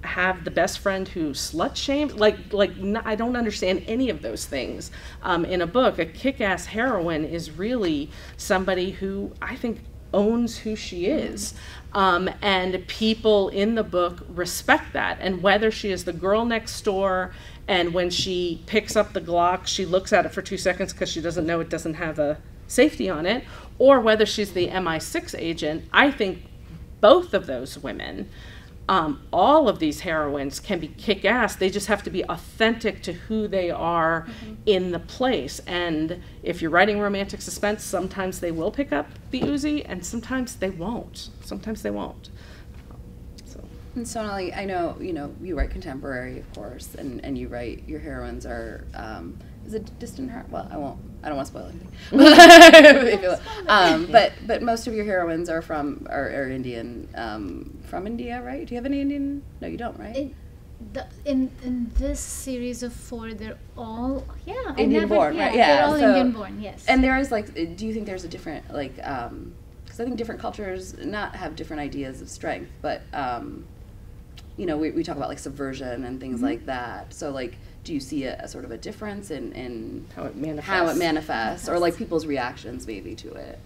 have the best friend who slut shames. I don't understand any of those things in a book. A kick-ass heroine is really somebody who I think owns who she is. And people in the book respect that. And whether she is the girl next door, and when she picks up the Glock, she looks at it for 2 seconds because she doesn't know it doesn't have a safety on it, or whether she's the MI6 agent, I think both of those women, all of these heroines can be kick-ass. They just have to be authentic to who they are in the place. And if you're writing romantic suspense, sometimes they will pick up the Uzi, and sometimes they won't. And Sonali, I know, you write contemporary, of course, and you write, your heroines are, is it Distant Heart? Well, I don't want to spoil anything. But most of your heroines are are Indian, from India, right? Do you have any Indian? No, you don't, right? In this series of 4, they're all Indian born, right? Yeah, they're all Indian born, yes. And there is do you think there's a different because I think different cultures not have different ideas of strength, but we talk about subversion and things like that. So do you see a sort of a difference in how it manifests, or people's reactions maybe to it?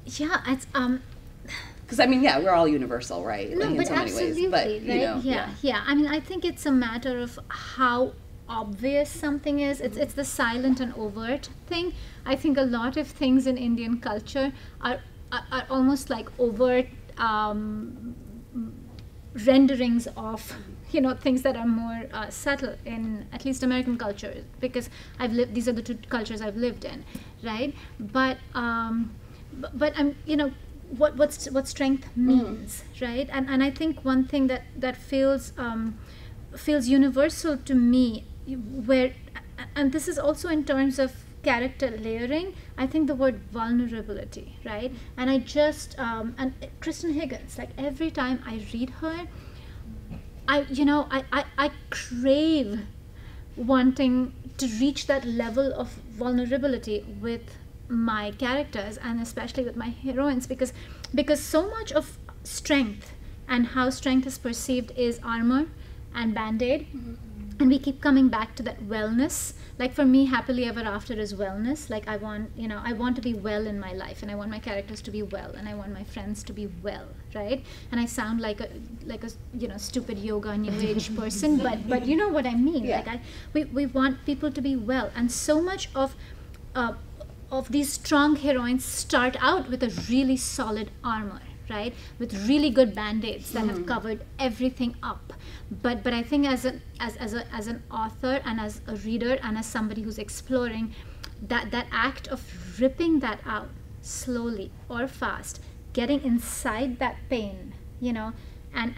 Yeah, it's because we're all universal, right? No, in but so many absolutely, ways. But yeah. I mean, I think it's a matter of how obvious something is. It's the silent and overt thing. I think a lot of things in Indian culture are almost like overt renderings of things that are more subtle in at least American culture, because these are the 2 cultures I've lived in, right? But I'm what strength means, right? And I think one thing that feels universal to me, and this is also in terms of character layering, I think the word vulnerability, right? And I just and Kristen Higgins, every time I read her, I crave wanting to reach that level of vulnerability with my characters, and especially with my heroines, because so much of strength and how strength is perceived is armor and band-aid, and we keep coming back to that wellness. For me, happily ever after is wellness. I want to be well in my life, and I want my characters to be well, and I want my friends to be well, right? And I sound like a stupid yoga new age person, but you know what I mean. Yeah. We want people to be well, and so much of these strong heroines start out with a really solid armor, right, with really good band-aids that have covered everything up. But I think as an author and as a reader and as somebody who's exploring, that act of ripping that out slowly or fast, getting inside that pain, you know, and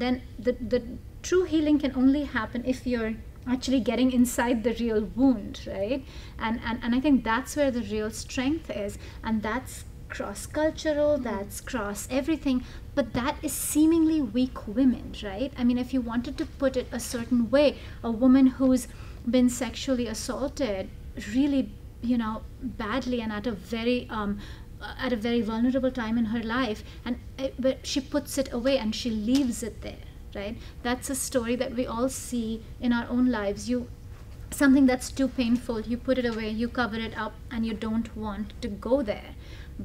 then the true healing can only happen if you're actually getting inside the real wound, right? And I think that's where the real strength is, and that's cross-cultural, that's cross everything, but that is seemingly weak women, right? I mean, if you wanted to put it a certain way, a woman who's been sexually assaulted really, you know, badly and at a very vulnerable time in her life, and but she puts it away and she leaves it there, right? That's a story that we all see in our own lives. Something that's too painful, you put it away, you cover it up, and you don't want to go there.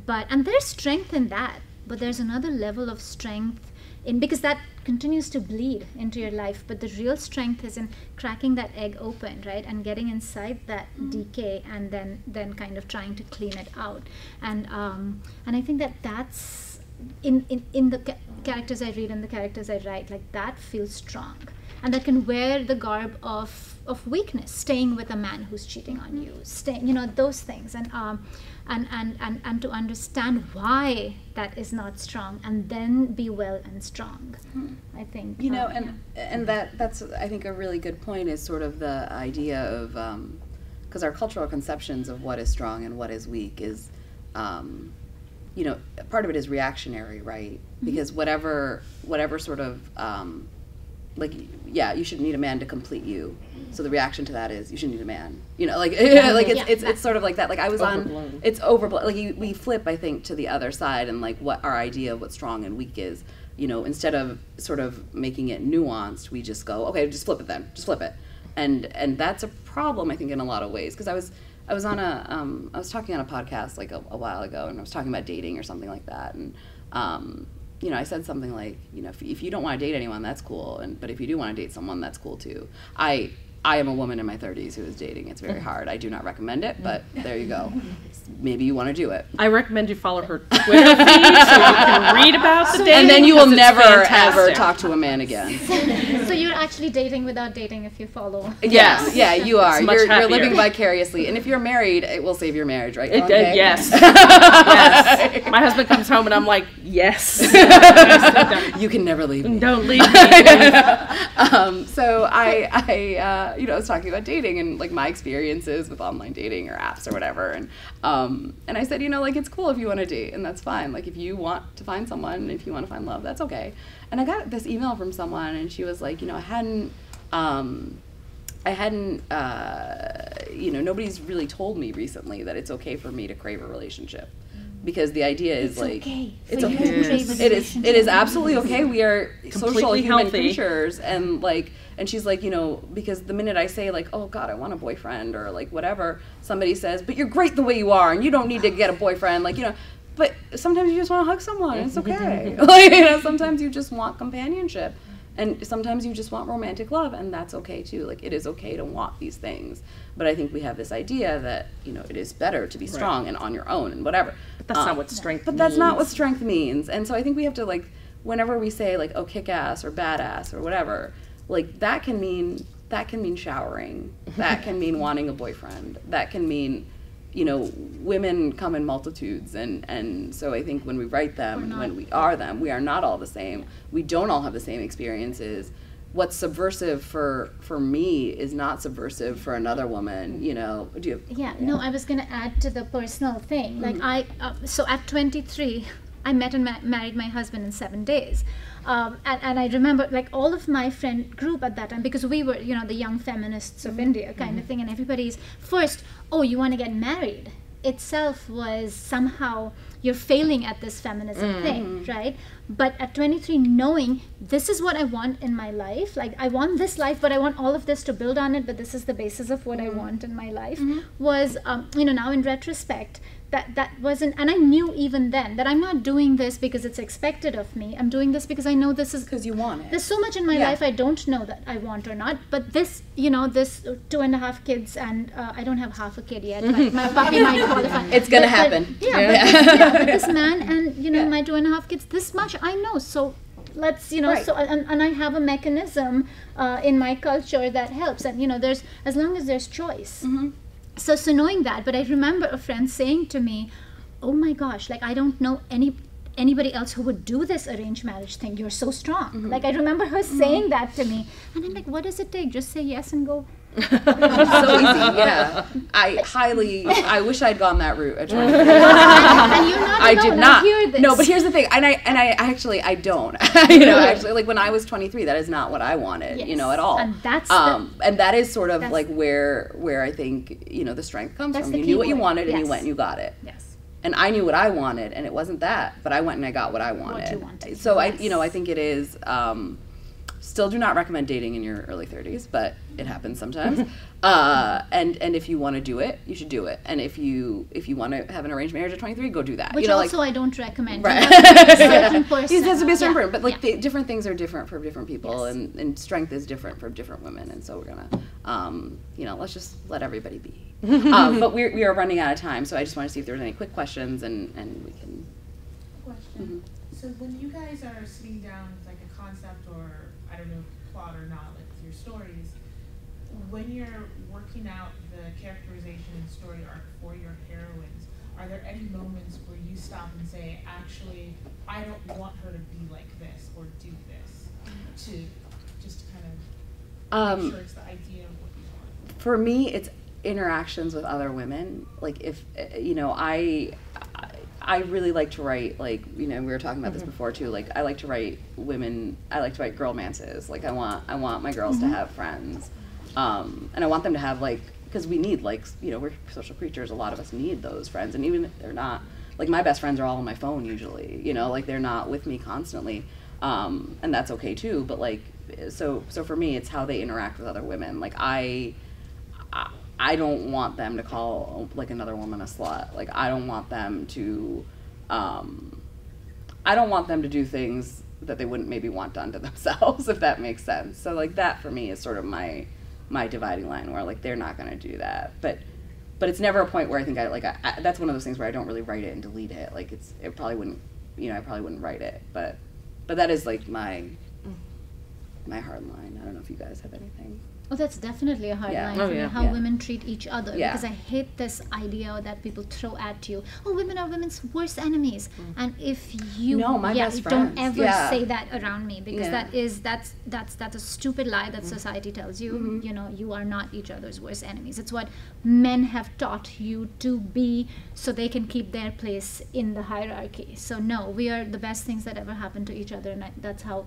And there's strength in that, but there's another level of strength because that continues to bleed into your life. But the real strength is in cracking that egg open, right, and getting inside that decay, and then kind of trying to clean it out. And I think that's in the characters I read and the characters I write, like that feels strong, and that can wear the garb of weakness, staying with a man who's cheating on you, you know, those things, and to understand why that is not strong, and then be well and strong. I think, you know, and that's I think a really good point is sort of the idea of because our cultural conceptions of what is strong and what is weak is you know, part of it is reactionary, right? Because whatever sort of like, yeah, you should need a man to complete you. So the reaction to that is you should need a man. You know, like like it's sort of like that. Like I was overblown. It's overblown. Like we flip, I think, to the other side, and like what our idea of what strong and weak is. You know, instead of sort of making it nuanced, we just go, okay, just flip it then. Just flip it. And that's a problem, I think, in a lot of ways. Because I was on I was talking on a podcast like a while ago, and I was talking about dating or something like that, and you know, I said something like, you know, if you don't want to date anyone, that's cool, but if you do want to date someone, that's cool too. I am a woman in my 30s who is dating. It's very hard. I do not recommend it, but there you go. Maybe you want to do it. I recommend you follow her Twitter feed so you can read about the dating. And then you will never, ever talk to a man again. So you're actually dating without dating if you follow. Yes, yeah, you are. You're living vicariously. And if you're married, it will save your marriage, right? Yes. Yes. My husband comes home and I'm like, yes. You can never leave me. Don't leave me. So I you know, I was talking about dating and like my experiences with online dating or apps or whatever, and I said, you know, like it's cool if you want to date, and that's fine. Like if you want to find someone, if you want to find love, that's okay. And I got this email from someone, and she was like, you know, I hadn't you know, nobody's really told me recently that it's okay for me to crave a relationship. Because the idea is it's okay. It is absolutely okay. We are social human creatures, and she's like, you know, because the minute I say like, oh God, I want a boyfriend or like whatever, somebody says, but you're great the way you are, and you don't need to get a boyfriend, like, you know. But sometimes you just want to hug someone, and it's okay. Like, you know, sometimes you just want companionship, and sometimes you just want romantic love, and that's okay too. Like it is okay to want these things. But I think we have this idea that, you know, it is better to be strong and on your own and whatever. But that's not what strength means. But that's not what strength means. And so I think we have to, like, whenever we say, like, oh, kick-ass or badass or whatever, like, that can mean showering. That can mean wanting a boyfriend. That can mean, you know, women come in multitudes. And so I think when we write them and when we are them, we are not all the same. We don't all have the same experiences. What's subversive for me is not subversive for another woman, you know. No, I was going to add to the personal thing. Like so at 23, I met and married my husband in 7 days. And I remember like all of my friend group at that time, because we were, you know, the young feminists of India kind of thing, and everybody's first, oh, you want to get married itself was somehow you're failing at this feminism thing, right? But at 23, knowing this is what I want in my life, like I want this life, but I want all of this to build on it, but this is the basis of what I want in my life, was, you know, now in retrospect, that wasn't, and I knew even then that I'm not doing this because it's expected of me. I'm doing this because I know this is because you want it. There's so much in my life I don't know that I want or not. But this, you know, this 2.5 kids, and I don't have half a kid yet. My puppy might qualify. It's gonna happen. But this man and, you know, my 2.5 kids. This much I know. So let's, you know, so and I have a mechanism in my culture that helps. And, you know, there's, as long as there's choice. So knowing that, but I remember a friend saying to me, oh my gosh, like I don't know anybody else who would do this arranged marriage thing. You're so strong. Like I remember her saying that to me, and I'm like, what does it take? Just say yes and go. So easy, yeah. I wish I'd gone that route at 23. And you're not I alone. did not. I hear this. No, but here's the thing, and I actually I don't. You know, actually, like when I was 23, that is not what I wanted. Yes. You know, at all. And that's and that is sort of like where I think, you know, the strength comes from. You knew what you wanted, and you went and you got it. Yes. And I knew what I wanted, and it wasn't that, but I went and I got what I wanted. What you wanted. So Yes. I think it is. Still do not recommend dating in your early 30s, but it happens sometimes. And if you want to do it, you should do it. And if you want to have an arranged marriage at 23, go do that. Which you know, also I don't recommend. Right. You have to be a certain person. It has to be a certain person, but Yeah. different things are different for different people, Yes. and strength is different for different women. And so we're gonna, let's just let everybody be. But we are running out of time, so I just want to see if there's any quick questions, and we can. Question. So when you guys are sitting down with like a concept or I don't know plot or not, like with your stories, when you're working out the characterization and story arc for your heroines, are there any moments where you stop and say, actually, I don't want her to be like this or do this, to just kind of make sure it's the idea of what you want? For me, it's interactions with other women. Like if I really like to write, like, we were talking about this before too, like I like to write girlmances. Like I want my girls to have friends, and I want them to have, like, because we need, like, we're social creatures, a lot of us need those friends, and even if they're not, like, my best friends are all on my phone usually, like they're not with me constantly, and that's okay too, but like, so for me it's how they interact with other women. Like I don't want them to call, like, another woman a slut. Like I don't want them to do things that they wouldn't maybe want done to themselves, if that makes sense. So like that for me is sort of my dividing line, where like they're not going to do that. But it's never a point where I think I that's one of those things where I don't really write it and delete it. Like it probably wouldn't, I probably wouldn't write it. But that is like my hard line. I don't know if you guys have anything. Oh, that's definitely a hard line for me, how women treat each other. Yeah. Because I hate this idea that people throw at you, oh, women are women's worst enemies. And if you best don't friends. ever Yeah. say that around me, because Yeah. that's a stupid lie that society tells you. You are not each other's worst enemies. It's what men have taught you to be, so they can keep their place in the hierarchy. So no, we are the best things that ever happened to each other, and that's how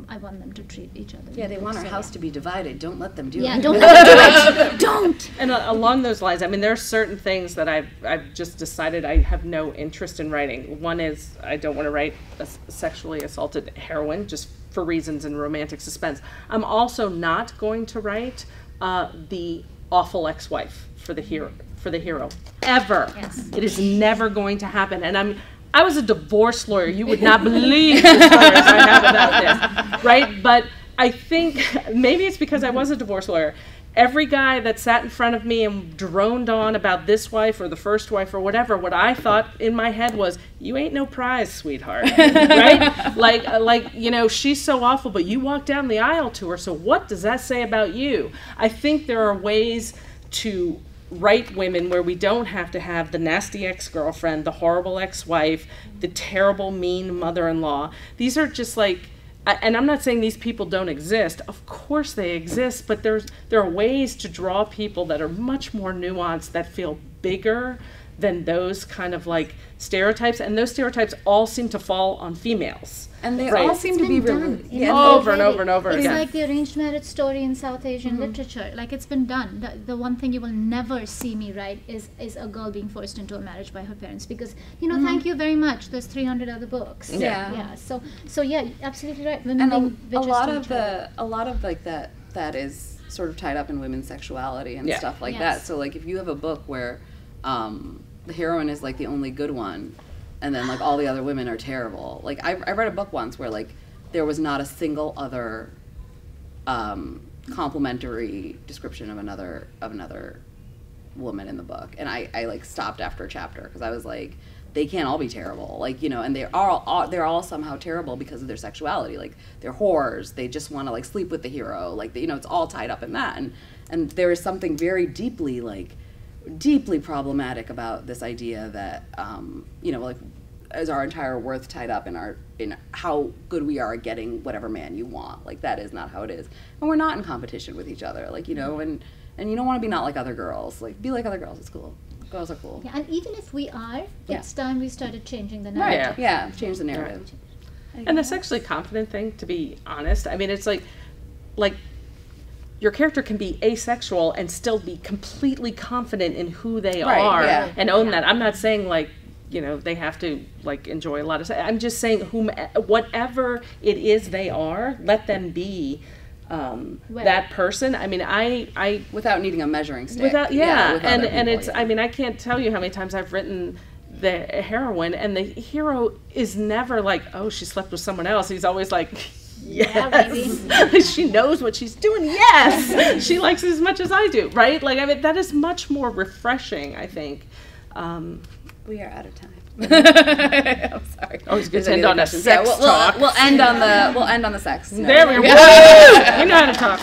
I want them to treat each other. Yeah, they want our house to be divided. Don't let them do it. Yeah, don't let them do it. Don't. And along those lines, I mean, there are certain things that I've just decided I have no interest in writing. One is I don't want to write a sexually assaulted heroine, just for reasons in romantic suspense. I'm also not going to write the awful ex-wife for the hero ever. Yes. It is never going to happen. And I was a divorce lawyer. You would not believe the stories I have about this, right? But I think maybe it's because I was a divorce lawyer. Every guy that sat in front of me and droned on about this wife or the first wife or whatever, what I thought in my head was, you ain't no prize, sweetheart, right? Like, she's so awful, but you walked down the aisle to her, so what does that say about you? I think there are ways to write women where we don't have to have the nasty ex-girlfriend, the horrible ex-wife, the terrible, mean mother-in-law. These are just like, and I'm not saying these people don't exist. Of course they exist, but there are ways to draw people that are much more nuanced, that feel bigger than those kind of like stereotypes, and those stereotypes all seem to fall on females. And they Right. all seem to be really Over and over and over It's again. like the arranged marriage story in South Asian literature. Like, it's been done. The one thing you will never see me write is a girl being forced into a marriage by her parents, because thank you very much. There's 300 other books. Yeah. So yeah, absolutely right. Women being And a bitches lot to of each other. like that is sort of tied up in women's sexuality and Yeah. stuff like Yes. that. So like if you have a book where the heroine is like the only good one, and then like all the other women are terrible. Like I read a book once where like there was not a single other complimentary description of another woman in the book, and I like stopped after a chapter because I was like, they can't all be terrible, like, and they're all somehow terrible because of their sexuality. Like, they're whores, they just want to like sleep with the hero, like, it's all tied up in that, and there is something very deeply like deeply problematic about this idea that, you know, like, is our entire worth tied up in how good we are at getting whatever man you want. Like, that is not how it is. And we're not in competition with each other. Like, you know, and you don't want to be not like other girls. Like, be like other girls. It's cool. Girls are cool. Yeah, and even if we are, it's time we started changing the Right. narrative. Yeah. Change the narrative. And the sexually confident thing, to be honest, I mean, it's like your character can be asexual and still be completely confident in who they are and own that. I'm not saying, like, you know, they have to, like, enjoy a lot of sex. I'm just saying whatever it is they are, let them be that person. I mean, I without needing a measuring stick. Without and people, it's I mean, I can't tell you how many times I've written the heroine and the hero is never like, oh, she slept with someone else. He's always like, yes, she knows what she's doing. Yes, she likes it as much as I do. Right? Like, I mean, that is much more refreshing, I think. We are out of time. I'm sorry. Always good to end on a sex talk. We'll end on the sex. There we go. We know how to talk.